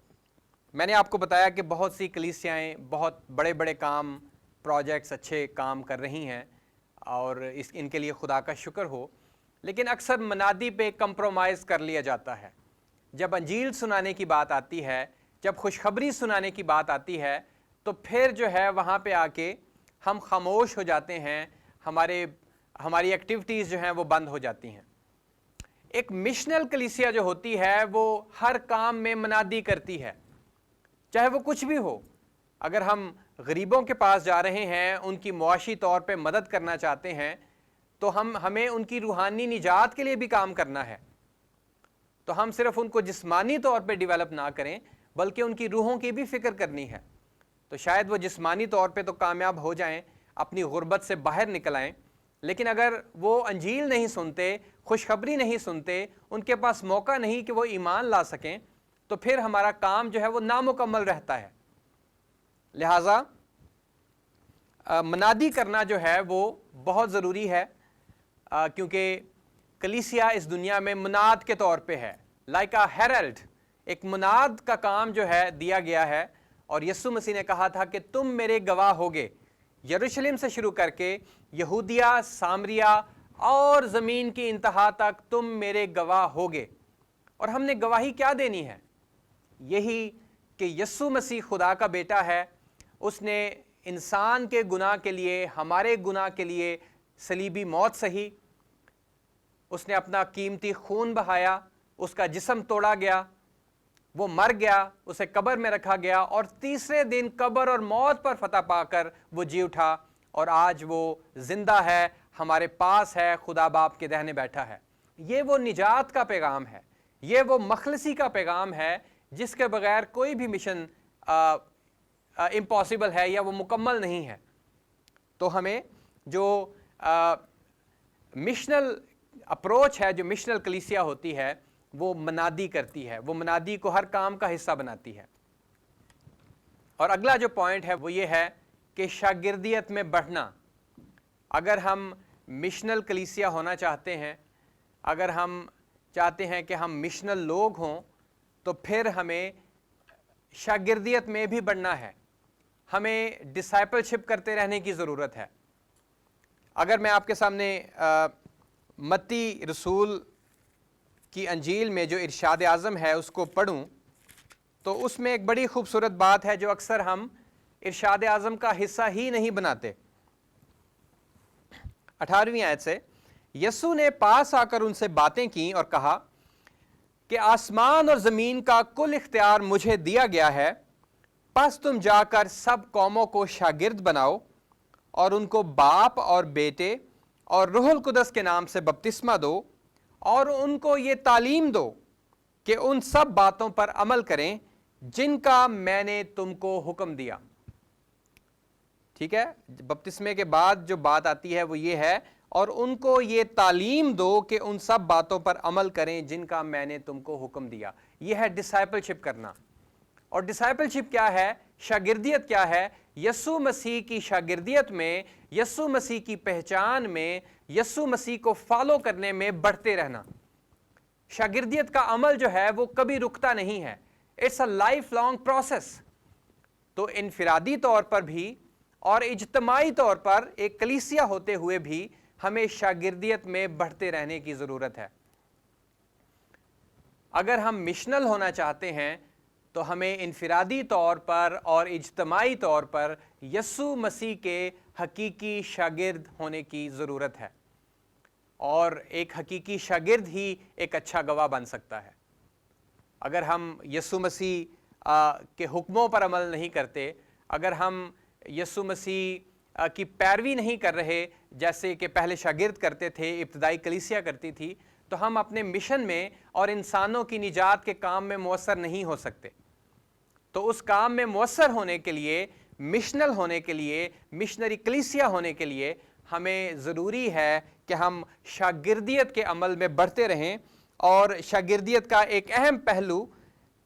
A: میں نے آپ کو بتایا کہ بہت سی کلیسیائیں بہت بڑے بڑے کام، پروجیکٹس، اچھے کام کر رہی ہیں اور ان کے لیے خدا کا شکر ہو، لیکن اکثر منادی پہ کمپرومائز کر لیا جاتا ہے۔ جب انجیل سنانے کی بات آتی ہے، جب خوشخبری سنانے کی بات آتی ہے، تو پھر جو ہے وہاں پہ آ کے ہم خاموش ہو جاتے ہیں، ہماری ایکٹیویٹیز جو ہیں وہ بند ہو جاتی ہیں۔ ایک مشنل کلیسیا جو ہوتی ہے وہ ہر کام میں منادی کرتی ہے، چاہے وہ کچھ بھی ہو۔ اگر ہم غریبوں کے پاس جا رہے ہیں، ان کی معاشی طور پہ مدد کرنا چاہتے ہیں، تو ہمیں ان کی روحانی نجات کے لیے بھی کام کرنا ہے۔ تو ہم صرف ان کو جسمانی طور پہ ڈیولپ نہ کریں بلکہ ان کی روحوں کی بھی فکر کرنی ہے۔ تو شاید وہ جسمانی طور پہ تو کامیاب ہو جائیں، اپنی غربت سے باہر نکل آئیں، لیکن اگر وہ انجیل نہیں سنتے، خوشخبری نہیں سنتے، ان کے پاس موقع نہیں کہ وہ ایمان لا سکیں، تو پھر ہمارا کام جو ہے وہ نامکمل رہتا ہے۔ لہٰذا منادی کرنا جو ہے وہ بہت ضروری ہے، کیونکہ کلیسیا اس دنیا میں مناد کے طور پہ ہے، لائک اے ہیرلڈ، ایک مناد کا کام جو ہے دیا گیا ہے، اور یسوع مسیح نے کہا تھا کہ تم میرے گواہ ہوگے، یروشلم سے شروع کر کے یہودیہ، سامریہ اور زمین کی انتہا تک تم میرے گواہ ہوگے۔ اور ہم نے گواہی کیا دینی ہے؟ یہی کہ یسوع مسیح خدا کا بیٹا ہے، اس نے انسان کے گناہ کے لیے، ہمارے گناہ کے لیے صلیبی موت سہی، اس نے اپنا قیمتی خون بہایا، اس کا جسم توڑا گیا، وہ مر گیا، اسے قبر میں رکھا گیا، اور تیسرے دن قبر اور موت پر فتح پا کر وہ جی اٹھا، اور آج وہ زندہ ہے، ہمارے پاس ہے، خدا باپ کے دہنے بیٹھا ہے۔ یہ وہ نجات کا پیغام ہے، یہ وہ مخلصی کا پیغام ہے جس کے بغیر کوئی بھی مشن امپاسبل ہے یا وہ مکمل نہیں ہے۔ تو ہمیں جو مشنل اپروچ ہے، جو مشنل کلیسیا ہوتی ہے، وہ منادی کرتی ہے، وہ منادی کو ہر کام کا حصہ بناتی ہے۔ اور اگلا جو پوائنٹ ہے وہ یہ ہے کہ شاگردیت میں بڑھنا۔ اگر ہم مشنل کلیسیا ہونا چاہتے ہیں، اگر ہم چاہتے ہیں کہ ہم مشنل لوگ ہوں، تو پھر ہمیں شاگردیت میں بھی بڑھنا ہے، ہمیں ڈسائپل شپ کرتے رہنے کی ضرورت ہے۔ اگر میں آپ کے سامنے متی رسول کی انجیل میں جو ارشاد اعظم ہے اس کو پڑھوں، تو اس میں ایک بڑی خوبصورت بات ہے جو اکثر ہم ارشاد اعظم کا حصہ ہی نہیں بناتے۔ 18ویں آیت سے، یسوع نے پاس آ کر ان سے باتیں کیں اور کہا کہ آسمان اور زمین کا کل اختیار مجھے دیا گیا ہے، پس تم جا کر سب قوموں کو شاگرد بناؤ اور ان کو باپ اور بیٹے اور روح القدس کے نام سے بپتسمہ دو، اور ان کو یہ تعلیم دو کہ ان سب باتوں پر عمل کریں جن کا میں نے تم کو حکم دیا۔ ٹھیک ہے، بپتسمے کے بعد جو بات آتی ہے وہ یہ ہے، اور ان کو یہ تعلیم دو کہ ان سب باتوں پر عمل کریں جن کا میں نے تم کو حکم دیا۔ یہ ہے ڈسائپل شپ کرنا۔ اور ڈسائپل شپ کیا ہے؟ شاگردیت کیا ہے؟ یسوع مسیح کی شاگردیت میں، یسوع مسیح کی پہچان میں، یسوع مسیح کو فالو کرنے میں بڑھتے رہنا۔ شاگردیت کا عمل جو ہے وہ کبھی رکتا نہیں ہے، it's a lifelong process. تو انفرادی طور پر بھی اور اجتماعی طور پر ایک کلیسیا ہوتے ہوئے بھی ہمیں شاگردیت میں بڑھتے رہنے کی ضرورت ہے۔ اگر ہم مشنل ہونا چاہتے ہیں تو ہمیں انفرادی طور پر اور اجتماعی طور پر یسوع مسیح کے حقیقی شاگرد ہونے کی ضرورت ہے، اور ایک حقیقی شاگرد ہی ایک اچھا گواہ بن سکتا ہے۔ اگر ہم یسوع مسیح کے حکموں پر عمل نہیں کرتے، اگر ہم یسوع مسیح کی پیروی نہیں کر رہے جیسے کہ پہلے شاگرد کرتے تھے، ابتدائی کلیسیا کرتی تھی، تو ہم اپنے مشن میں اور انسانوں کی نجات کے کام میں مؤثر نہیں ہو سکتے۔ تو اس کام میں مؤثر ہونے کے لیے، مشنل ہونے کے لیے، مشنری کلیسیا ہونے کے لیے ہمیں ضروری ہے کہ ہم شاگردیت کے عمل میں بڑھتے رہیں، اور شاگردیت کا ایک اہم پہلو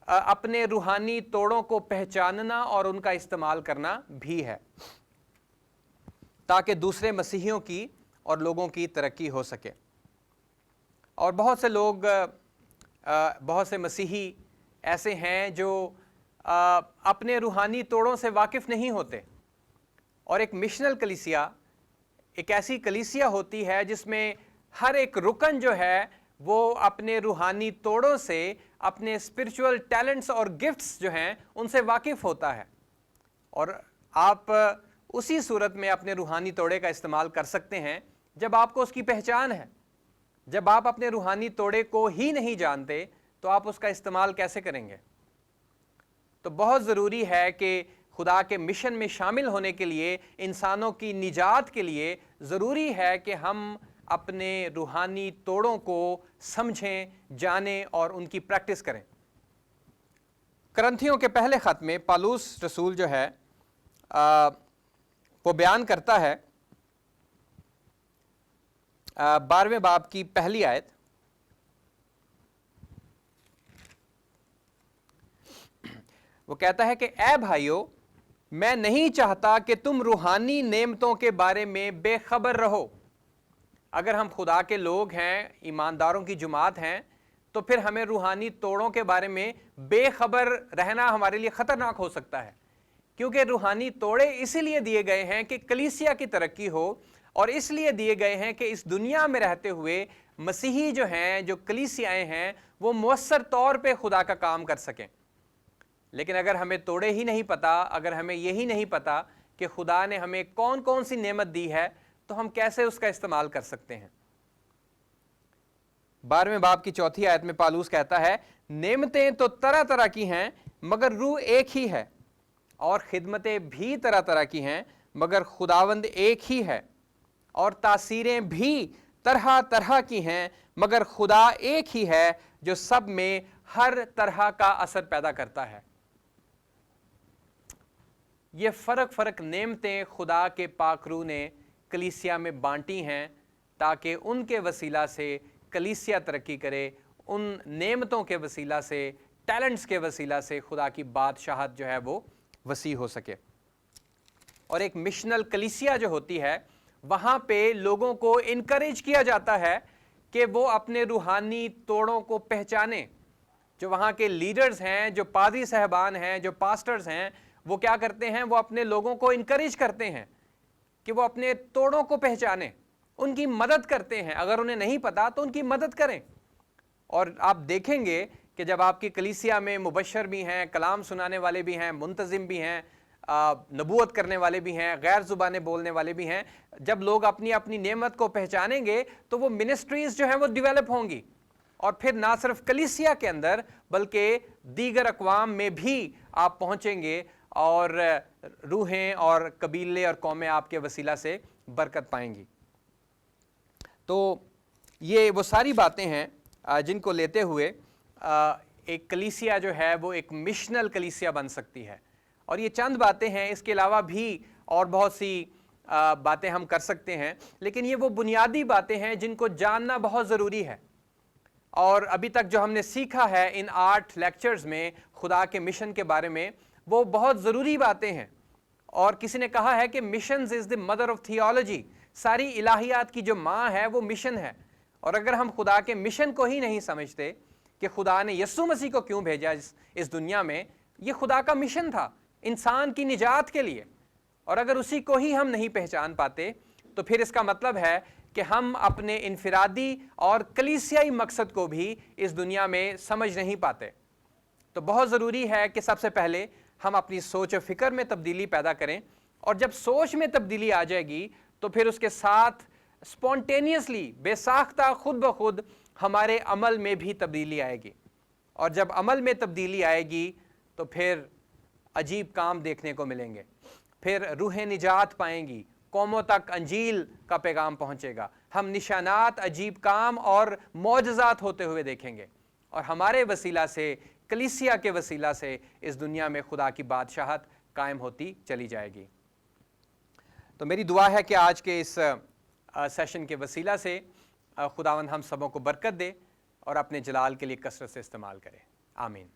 A: اپنے روحانی توڑوں کو پہچاننا اور ان کا استعمال کرنا بھی ہے، تاکہ دوسرے مسیحیوں کی اور لوگوں کی ترقی ہو سکے۔ اور بہت سے لوگ، بہت سے مسیحی ایسے ہیں جو اپنے روحانی توڑوں سے واقف نہیں ہوتے، اور ایک مشنل کلیسیا ایک ایسی کلیسیا ہوتی ہے جس میں ہر ایک رکن جو ہے وہ اپنے روحانی توڑوں سے، اپنے اسپرچول ٹیلنٹس اور گفٹس جو ہیں ان سے واقف ہوتا ہے، اور آپ اسی صورت میں اپنے روحانی توڑے کا استعمال کر سکتے ہیں جب آپ کو اس کی پہچان ہے۔ جب آپ اپنے روحانی توڑے کو ہی نہیں جانتے تو آپ اس کا استعمال کیسے کریں گے؟ تو بہت ضروری ہے کہ خدا کے مشن میں شامل ہونے کے لیے، انسانوں کی نجات کے لیے ضروری ہے کہ ہم اپنے روحانی توڑوں کو سمجھیں، جانیں اور ان کی پریکٹس کریں۔ کرنتھیوں کے پہلے خط میں پالوس رسول جو ہے وہ بیان کرتا ہے 12ویں باب کی پہلی آیت، وہ کہتا ہے کہ اے بھائیو، میں نہیں چاہتا کہ تم روحانی نعمتوں کے بارے میں بے خبر رہو۔ اگر ہم خدا کے لوگ ہیں، ایمانداروں کی جماعت ہیں، تو پھر ہمیں روحانی توڑوں کے بارے میں بے خبر رہنا ہمارے لیے خطرناک ہو سکتا ہے، کیونکہ روحانی توڑے اسی لیے دیے گئے ہیں کہ کلیسیا کی ترقی ہو، اور اس لیے دیے گئے ہیں کہ اس دنیا میں رہتے ہوئے مسیحی جو ہیں، جو کلیسیائیں ہیں، وہ مؤثر طور پہ خدا کا کام کر سکیں۔ لیکن اگر ہمیں توڑے ہی نہیں پتا، اگر ہمیں یہی نہیں پتا کہ خدا نے ہمیں کون کون سی نعمت دی ہے، تو ہم کیسے اس کا استعمال کر سکتے ہیں؟ 12ویں باب کی چوتھی آیت میں پالوس کہتا ہے، نعمتیں تو طرح طرح کی ہیں مگر روح ایک ہی ہے، اور خدمتیں بھی طرح طرح کی ہیں مگر خداوند ایک ہی ہے، اور تاثیریں بھی طرح طرح کی ہیں مگر خدا ایک ہی ہے جو سب میں ہر طرح کا اثر پیدا کرتا ہے۔ یہ فرق نعمتیں خدا کے پاک روح نے کلیسیا میں بانٹی ہیں تاکہ ان کے وسیلہ سے کلیسیا ترقی کرے، ان نعمتوں کے وسیلہ سے، ٹیلنٹس کے وسیلہ سے خدا کی بادشاہت جو ہے وہ وسیع ہو سکے۔ اور ایک مشنل کلیسیا جو ہوتی ہے، وہاں پہ لوگوں کو انکریج کیا جاتا ہے کہ وہ اپنے روحانی توڑوں کو پہچانیں۔ جو وہاں کے لیڈرز ہیں، جو پادری صاحبان ہیں، جو پاسٹرز ہیں، وہ کیا کرتے ہیں؟ وہ اپنے لوگوں کو انکریج کرتے ہیں کہ وہ اپنے توڑوں کو پہچانیں، ان کی مدد کرتے ہیں۔ اگر انہیں نہیں پتا تو ان کی مدد کریں۔ اور آپ دیکھیں گے کہ جب آپ کی کلیسیا میں مبشر بھی ہیں، کلام سنانے والے بھی ہیں، منتظم بھی ہیں، نبوت کرنے والے بھی ہیں، غیر زبانیں بولنے والے بھی ہیں، جب لوگ اپنی اپنی نعمت کو پہچانیں گے تو وہ منسٹریز جو ہیں وہ ڈیولپ ہوں گی، اور پھر نہ صرف کلیسیا کے اندر بلکہ دیگر اقوام میں بھی آپ پہنچیں گے، اور روحیں اور قبیلے اور قومیں آپ کے وسیلہ سے برکت پائیں گی۔ تو یہ وہ ساری باتیں ہیں جن کو لیتے ہوئے ایک کلیسیا جو ہے وہ ایک مشنل کلیسیا بن سکتی ہے۔ اور یہ چند باتیں ہیں، اس کے علاوہ بھی اور بہت سی باتیں ہم کر سکتے ہیں، لیکن یہ وہ بنیادی باتیں ہیں جن کو جاننا بہت ضروری ہے۔ اور ابھی تک جو ہم نے سیکھا ہے ان 8 لیکچرز میں خدا کے مشن کے بارے میں، وہ بہت ضروری باتیں ہیں۔ اور کسی نے کہا ہے کہ missions is the mother of theology, ساری الہیات کی جو ماں ہے وہ مشن ہے۔ اور اگر ہم خدا کے مشن کو ہی نہیں سمجھتے کہ خدا نے یسوع مسیح کو کیوں بھیجا اس دنیا میں، یہ خدا کا مشن تھا انسان کی نجات کے لیے، اور اگر اسی کو ہی ہم نہیں پہچان پاتے تو پھر اس کا مطلب ہے کہ ہم اپنے انفرادی اور کلیسیائی مقصد کو بھی اس دنیا میں سمجھ نہیں پاتے۔ تو بہت ضروری ہے کہ سب سے پہلے ہم اپنی سوچ و فکر میں تبدیلی پیدا کریں، اور جب سوچ میں تبدیلی آ جائے گی تو پھر اس کے ساتھ اسپونٹینیسلی، بے ساختہ، خود بخود ہمارے عمل میں بھی تبدیلی آئے گی، اور جب عمل میں تبدیلی آئے گی تو پھر عجیب کام دیکھنے کو ملیں گے، پھر روح نجات پائیں گی، قوموں تک انجیل کا پیغام پہنچے گا، ہم نشانات، عجیب کام اور معجزات ہوتے ہوئے دیکھیں گے، اور ہمارے وسیلہ سے، کلیسیا کے وسیلہ سے اس دنیا میں خدا کی بادشاہت قائم ہوتی چلی جائے گی۔ تو میری دعا ہے کہ آج کے اس سیشن کے وسیلہ سے خداوند ہم سبوں کو برکت دے اور اپنے جلال کے لیے کثرت سے استعمال کرے۔ آمین۔